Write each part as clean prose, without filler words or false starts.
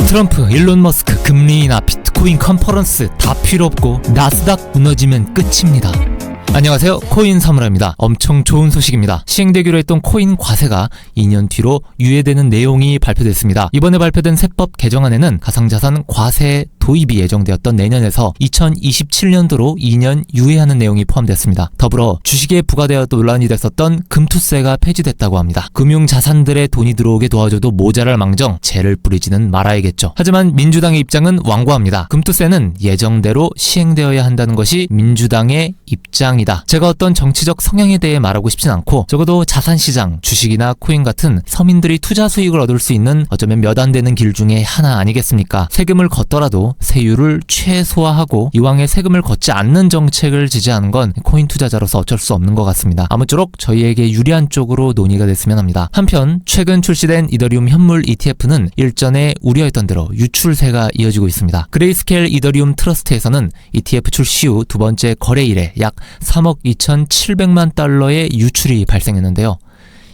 트럼프, 일론 머스크, 금리 인하, 비트코인 컨퍼런스 다 필요 없고 나스닥 무너지면 끝입니다. 안녕하세요, 코인 사무라이입니다. 엄청 좋은 소식입니다. 시행되기로 했던 코인 과세가 2년 뒤로 유예되는 내용이 발표됐습니다. 이번에 발표된 세법 개정안에는 가상자산 과세 도입이 예정되었던 내년에서 2027년도로 2년 유예하는 내용이 포함됐습니다. 더불어 주식에 부과되어 논란이 됐었던 금투세가 폐지됐다고 합니다. 금융자산들의 돈이 들어오게 도와줘도 모자랄 망정 재를 뿌리지는 말아야겠죠. 하지만 민주당의 입장은 완고합니다. 금투세는 예정대로 시행되어야 한다는 것이 민주당의 입장이다. 제가 어떤 정치적 성향에 대해 말하고 싶진 않고 적어도 자산시장, 주식이나 코인 같은 서민들이 투자 수익을 얻을 수 있는 어쩌면 몇 안 되는 길 중에 하나 아니겠습니까? 세금을 걷더라도 세율을 최소화하고 이왕에 세금을 걷지 않는 정책을 지지하는 건 코인 투자자로서 어쩔 수 없는 것 같습니다. 아무쪼록 저희에게 유리한 쪽으로 논의가 됐으면 합니다. 한편 최근 출시된 이더리움 현물 ETF는 일전에 우려했던 대로 유출세가 이어지고 있습니다. 그레이스케일 이더리움 트러스트에서는 ETF 출시 후 두 번째 거래일에 약 3억 2,700만 달러의 유출이 발생했는데요.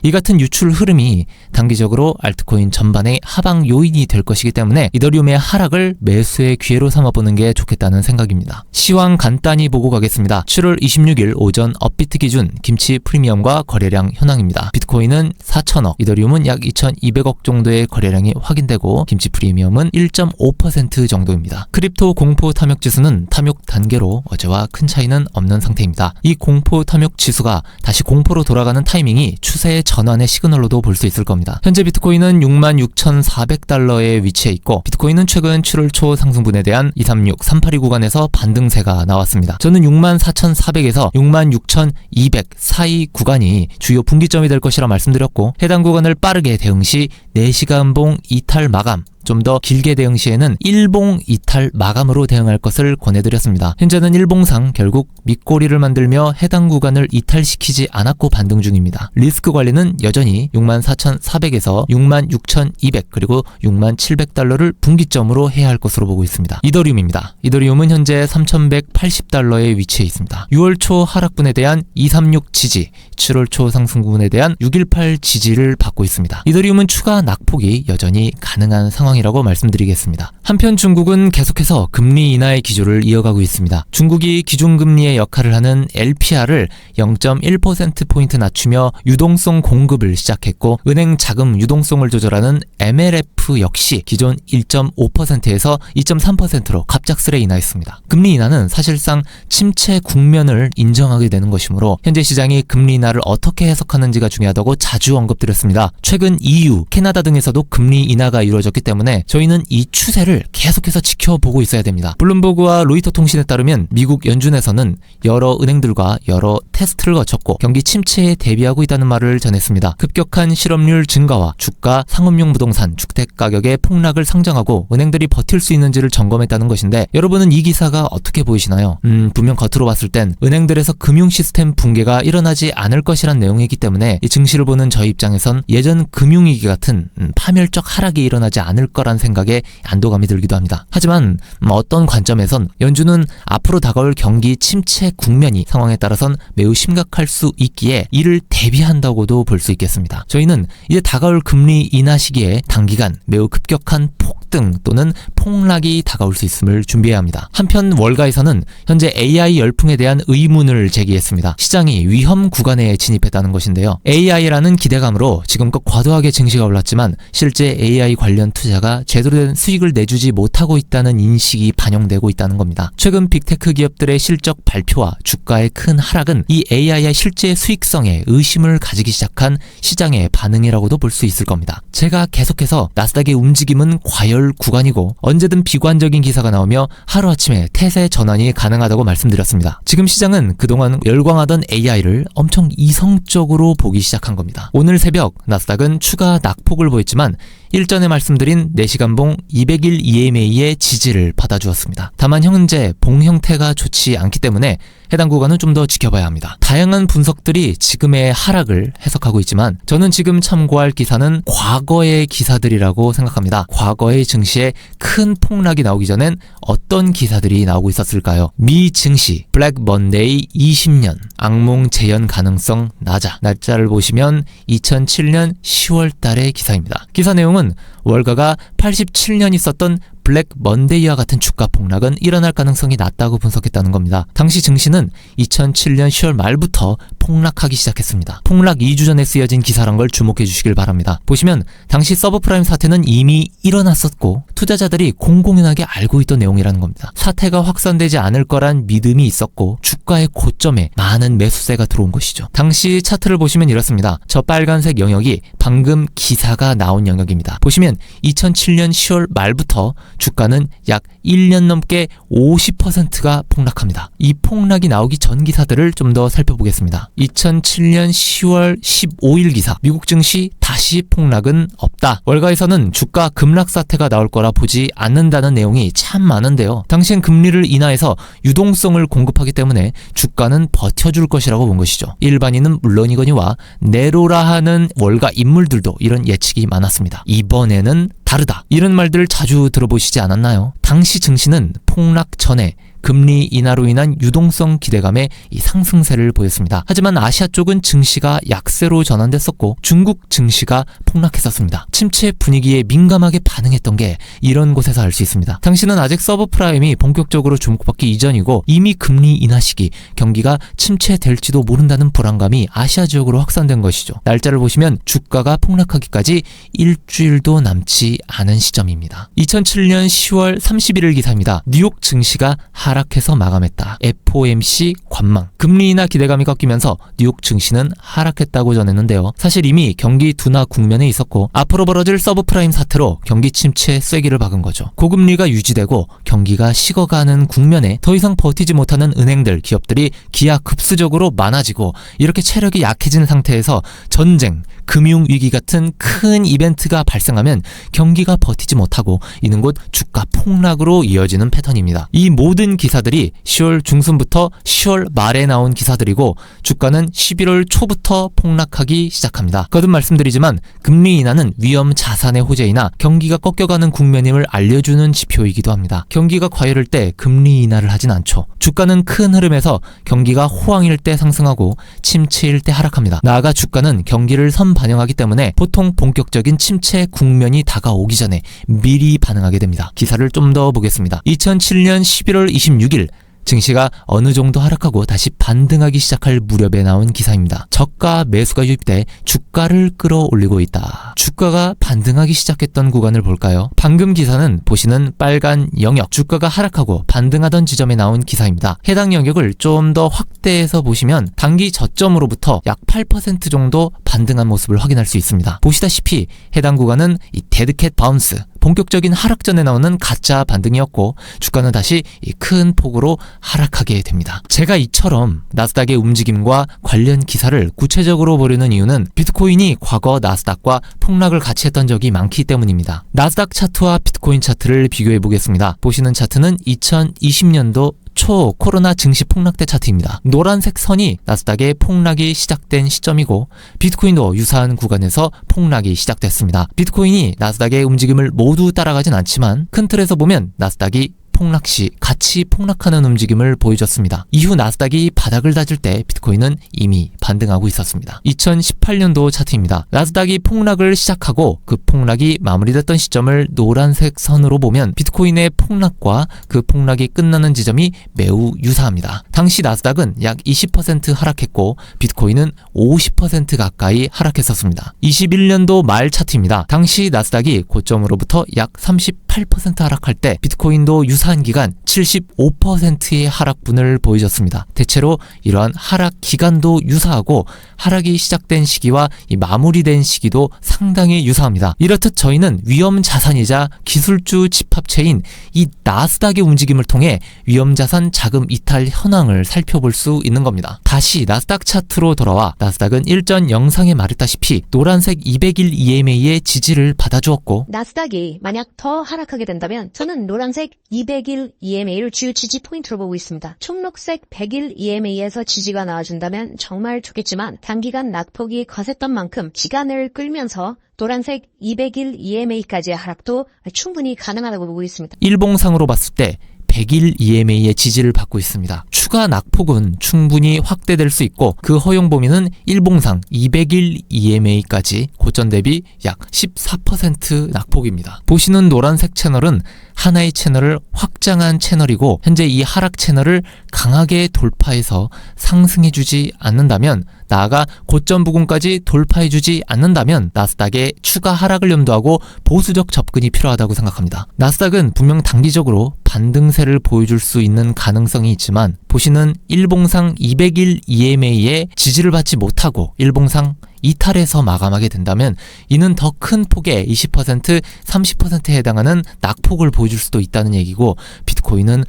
이 같은 유출 흐름이 단기적으로 알트코인 전반의 하방 요인이 될 것이기 때문에 이더리움의 하락을 매수의 기회로 삼아보는 게 좋겠다는 생각입니다. 시황 간단히 보고 가겠습니다. 7월 26일 오전 업비트 기준 김치 프리미엄과 거래량 현황입니다. 비트코인은 4천억, 이더리움은 약 2,200억 정도의 거래량이 확인되고 김치 프리미엄은 1.5% 정도입니다. 크립토 공포 탐욕 지수는 탐욕 단계로 어제와 큰 차이는 없는 상태입니다. 이 공포 탐욕 지수가 다시 공포로 돌아가는 타이밍이 추세의 전환의 시그널로도 볼 수 있을 겁니다. 현재 비트코인은 66,400달러에 위치해 있고 비트코인은 최근 7월 초 상승분에 대한 236, 382 구간에서 반등세가 나왔습니다. 저는 64,400에서 66,200 사이 구간이 주요 분기점이 될 것이라 말씀드렸고 해당 구간을 빠르게 대응 시 4시간봉 이탈 마감, 좀 더 길게 대응 시에는 일봉 이탈 마감으로 대응할 것을 권해드렸습니다. 현재는 일봉상 결국 밑꼬리를 만들며 해당 구간을 이탈시키지 않았고 반등 중입니다. 리스크 관리는 여전히 64,400에서 66,200 그리고 6700달러를 분기점으로 해야 할 것으로 보고 있습니다. 이더리움입니다. 이더리움은 현재 3180달러에 위치해 있습니다. 6월 초 하락분에 대한 236 지지, 7월 초 상승분에 대한 618 지지를 받고 있습니다. 이더리움은 추가 낙폭이 여전히 가능한 상황이라고 말씀드리겠습니다. 한편 중국은 계속해서 금리 인하의 기조를 이어가고 있습니다. 중국이 기준금리의 역할을 하는 LPR을 0.1%포인트 낮추며 유동성 공급을 시작했고 은행 자금 유동성을 조절하는 MLF 역시 기존 1.5%에서 2.3%로 갑작스레 인하했습니다. 금리 인하는 사실상 침체 국면을 인정하게 되는 것이므로 현재 시장이 금리 인하를 어떻게 해석하는지가 중요하다고 자주 언급드렸습니다. 최근 EU, 캐나다 등에서도 금리 인하가 이루어졌기 때문에 저희는 이 추세를 계속해서 지켜보고 있어야 됩니다. 블룸버그와 로이터 통신에 따르면 미국 연준에서는 여러 은행들과 여러 테스트를 거쳤고 경기 침체에 대비하고 있다는 말을 전했습니다. 급격한 실업률 증가와 주가, 상업용 부동산, 주택 가격의 폭락을 상정하고 은행들이 버틸 수 있는지를 점검했다는 것인데 여러분은 이 기사가 어떻게 보이시나요? 분명 겉으로 봤을 땐 은행들에서 금융 시스템 붕괴가 일어나지 않을 것이란 내용이기 때문에 이 증시를 보는 저희 입장에선 예전 금융위기 같은 파멸적 하락이 일어나지 않을 거란 생각에 안도감이 들기도 합니다. 하지만 어떤 관점에선 연준은 앞으로 다가올 경기 침체 국면이 상황에 따라선 매우 심각할 수 있기에 이를 대비한다고도 볼 수 있겠습니다. 저희는 이제 다가올 금리 인하 시기에 단기간 매우 급격한 폭등 또는 폭락이 다가올 수 있음을 준비해야 합니다. 한편 월가에서는 현재 AI 열풍에 대한 의문을 제기했습니다. 시장이 위험 구간에 진입했다는 것인데요. AI라는 기대감으로 지금껏 과도하게 증시가 올랐지만 실제 AI 관련 투자가 제대로 된 수익을 내주지 못하고 있다는 인식이 반영되고 있다는 겁니다. 최근 빅테크 기업들의 실적 발표와 주가의 큰 하락은 이 AI의 실제 수익성에 의심을 가지기 시작한 시장의 반응이라고도 볼 수 있을 겁니다. 제가 계속해서 나스닥의 움직임은 과열 구간이고 언제든 비관적인 기사가 나오며 하루아침에 태세 전환이 가능하다고 말씀드렸습니다. 지금 시장은 그동안 열광하던 AI를 엄청 이성적으로 보기 시작한 겁니다. 오늘 새벽 나스닥은 추가 낙폭을 보였지만 일전에 말씀드린 4시간봉 200일 EMA의 지지를 받아주었습니다. 다만 현재 봉 형태가 좋지 않기 때문에 해당 구간은 좀 더 지켜봐야 합니다. 다양한 분석들이 지금의 하락을 해석하고 있지만 저는 지금 참고할 기사는 과거의 기사들이라고 생각합니다. 과거의 증시에 큰 폭락이 나오기 전엔 어떤 기사들이 나오고 있었을까요? 미 증시 블랙 먼데이 20년 악몽 재현 가능성 낮아. 날짜를 보시면 2007년 10월 달의 기사입니다. 기사 내용은 월가가 87년 있었던 블랙 먼데이와 같은 주가 폭락은 일어날 가능성이 낮다고 분석했다는 겁니다. 당시 증시는 2007년 10월 말부터 폭락하기 시작했습니다. 폭락 2주 전에 쓰여진 기사란 걸 주목해 주시길 바랍니다. 보시면 당시 서브프라임 사태는 이미 일어났었고 투자자들이 공공연하게 알고 있던 내용이라는 겁니다. 사태가 확산되지 않을 거란 믿음이 있었고 주가의 고점에 많은 매수세가 들어온 것이죠. 당시 차트를 보시면 이렇습니다. 저 빨간색 영역이 방금 기사가 나온 영역입니다. 보시면 2007년 10월 말부터 주가는 약 1년 넘게 50%가 폭락합니다. 이 폭락이 나오기 전 기사들을 좀 더 살펴보겠습니다. 2007년 10월 15일 기사, 미국 증시 다시 폭락은 없다. 월가에서는 주가 급락 사태가 나올 거라 보지 않는다는 내용이 참 많은데요. 당시엔 금리를 인하해서 유동성을 공급하기 때문에 주가는 버텨줄 것이라고 본 것이죠. 일반인은 물론이거니와 네로라 하는 월가 인물들도 이런 예측이 많았습니다. 이번에는 다르다. 이런 말들을 자주 들어보시지 않았나요? 당시 증시는 폭락 전에 금리 인하로 인한 유동성 기대감에 이 상승세를 보였습니다. 하지만 아시아 쪽은 증시가 약세로 전환됐었고 중국 증시가 폭락했었습니다. 침체 분위기에 민감하게 반응했던 게 이런 곳에서 알 수 있습니다. 당시는 아직 서브프라임이 본격적으로 주목받기 이전이고 이미 금리 인하 시기, 경기가 침체될지도 모른다는 불안감이 아시아 지역으로 확산된 것이죠. 날짜를 보시면 주가가 폭락하기까지 일주일도 남지 않은 시점입니다. 2007년 10월 31일 기사입니다. 뉴욕 증시가 하락해서 마감했다. FOMC 관망. 금리 인하 기대감이 꺾이면서 뉴욕 증시는 하락했다고 전했는데요. 사실 이미 경기 둔화 국면에 있었고 앞으로 벌어질 서브프라임 사태로 경기 침체에 쐐기를 박은 거죠. 고금리가 유지되고 경기가 식어가는 국면에 더 이상 버티지 못하는 은행들, 기업들이 기하급수적으로 많아지고 이렇게 체력이 약해진 상태에서 전쟁, 금융위기 같은 큰 이벤트가 발생하면 경기가 버티지 못하고 이는 곧 주가 폭락으로 이어지는 패턴입니다. 이 모든 기사들이 10월 중순부터 10월 말에 나온 기사들이고 주가는 11월 초부터 폭락하기 시작합니다. 거듭 말씀드리지만 금리 인하는 위험 자산의 호재이나 경기가 꺾여가는 국면임을 알려주는 지표이기도 합니다. 경기가 과열할 때 금리 인하를 하진 않죠. 주가는 큰 흐름에서 경기가 호황일 때 상승하고 침체일 때 하락합니다. 나아가 주가는 경기를 선반영하기 때문에 보통 본격적인 침체 국면이 다가오기 전에 미리 반응하게 됩니다. 기사를 좀 더 보겠습니다. 2007년 11월 26일 증시가 어느 정도 하락하고 다시 반등하기 시작할 무렵에 나온 기사입니다. 저가 매수가 유입돼 주가를 끌어올리고 있다. 주가가 반등하기 시작했던 구간을 볼까요? 방금 기사는 보시는 빨간 영역, 주가가 하락하고 반등하던 지점에 나온 기사입니다. 해당 영역을 좀 더 확대해서 보시면 단기 저점으로부터 약 8% 정도 반등한 모습을 확인할 수 있습니다. 보시다시피 해당 구간은 이 데드캣 바운스, 본격적인 하락 전에 나오는 가짜 반등이었고 주가는 다시 큰 폭으로 하락하게 됩니다. 제가 이처럼 나스닥의 움직임과 관련 기사를 구체적으로 보려는 이유는 비트코인이 과거 나스닥과 폭락을 같이 했던 적이 많기 때문입니다. 나스닥 차트와 비트코인 차트를 비교해 보겠습니다. 보시는 차트는 2020년도 초 코로나 증시 폭락 때 차트입니다. 노란색 선이 나스닥의 폭락이 시작된 시점이고 비트코인도 유사한 구간에서 폭락이 시작됐습니다. 비트코인이 나스닥의 움직임을 모두 따라가진 않지만 큰 틀에서 보면 나스닥이 폭락 시 같이 폭락하는 움직임을 보여줬습니다. 이후 나스닥이 바닥을 다질 때 비트코인은 이미 반등하고 있었습니다. 2018년도 차트입니다. 나스닥이 폭락을 시작하고 그 폭락이 마무리됐던 시점을 노란색 선으로 보면 비트코인의 폭락과 그 폭락이 끝나는 지점이 매우 유사합니다. 당시 나스닥은 약 20% 하락했고 비트코인은 50% 가까이 하락했었습니다. 21년도 말 차트입니다. 당시 나스닥이 고점으로부터 약 38% 하락할 때 비트코인도 유사한 기간 75%의 하락분을 보여줬습니다. 대체로 이러한 하락 기간도 유사하고 하락이 시작된 시기와 이 마무리된 시기도 상당히 유사합니다. 이렇듯 저희는 위험 자산이자 기술주 집합체인 이 나스닥의 움직임을 통해 위험 자산 자금 이탈 현황을 살펴볼 수 있는 겁니다. 다시 나스닥 차트로 돌아와 나스닥은 일전 영상에 말했다시피 노란색 200일 EMA의 지지를 받아주었고 나스닥이 만약 더 하락 하락하게 된다면 저는 노란색 200일 EMA를 주요 지지 포인트로 보고 있습니다. 초록색 100일 EMA에서 지지가 나와준다면 정말 좋겠지만 단기간 낙폭이 거셌던 만큼 시간을 끌면서 노란색 200일 EMA까지의 하락도 충분히 가능하다고 보고 있습니다. 일봉상으로 봤을 때 100일 EMA의 지지를 받고 있습니다. 추가 낙폭은 충분히 확대될 수 있고 그 허용 범위는 일봉상 200일 EMA까지 고점 대비 약 14% 낙폭입니다. 보시는 노란색 채널은 하나의 채널을 확장한 채널이고 현재 이 하락 채널을 강하게 돌파해서 상승해주지 않는다면 나아가 고점 부근까지 돌파해주지 않는다면 나스닥의 추가 하락을 염두하고 보수적 접근이 필요하다고 생각합니다. 나스닥은 분명 단기적으로 반등세를 보여줄 수 있는 가능성이 있지만 보시는 일봉상 200일 EMA의 지지를 받지 못하고 일봉상 이탈해서 마감하게 된다면 이는 더 큰 폭의 20%, 30%에 해당하는 낙폭을 보여줄 수도 있다는 얘기고 비트코인은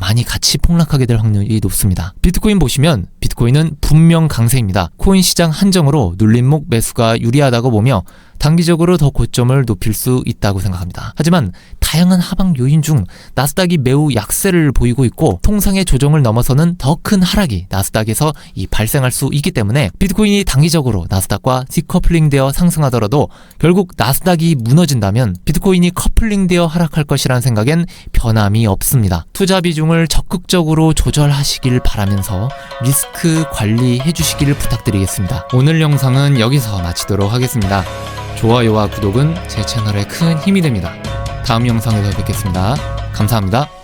많이 같이 폭락하게 될 확률이 높습니다. 비트코인 보시면 비트코인은 분명 강세입니다. 코인 시장 한정으로 눌림목 매수가 유리하다고 보며 단기적으로 더 고점을 높일 수 있다고 생각합니다. 하지만 다양한 하방 요인 중 나스닥이 매우 약세를 보이고 있고 통상의 조정을 넘어서는 더 큰 하락이 나스닥에서 발생할 수 있기 때문에 비트코인이 단기적으로 나스닥과 디커플링되어 상승하더라도 결국 나스닥이 무너진다면 비트코인이 커플링되어 하락할 것이라는 생각엔 변함이 없습니다. 투자 비중을 적극적으로 조절하시길 바라면서 리스크 관리해 주시기를 부탁드리겠습니다. 오늘 영상은 여기서 마치도록 하겠습니다. 좋아요와 구독은 제 채널에 큰 힘이 됩니다. 다음 영상에서 뵙겠습니다. 감사합니다.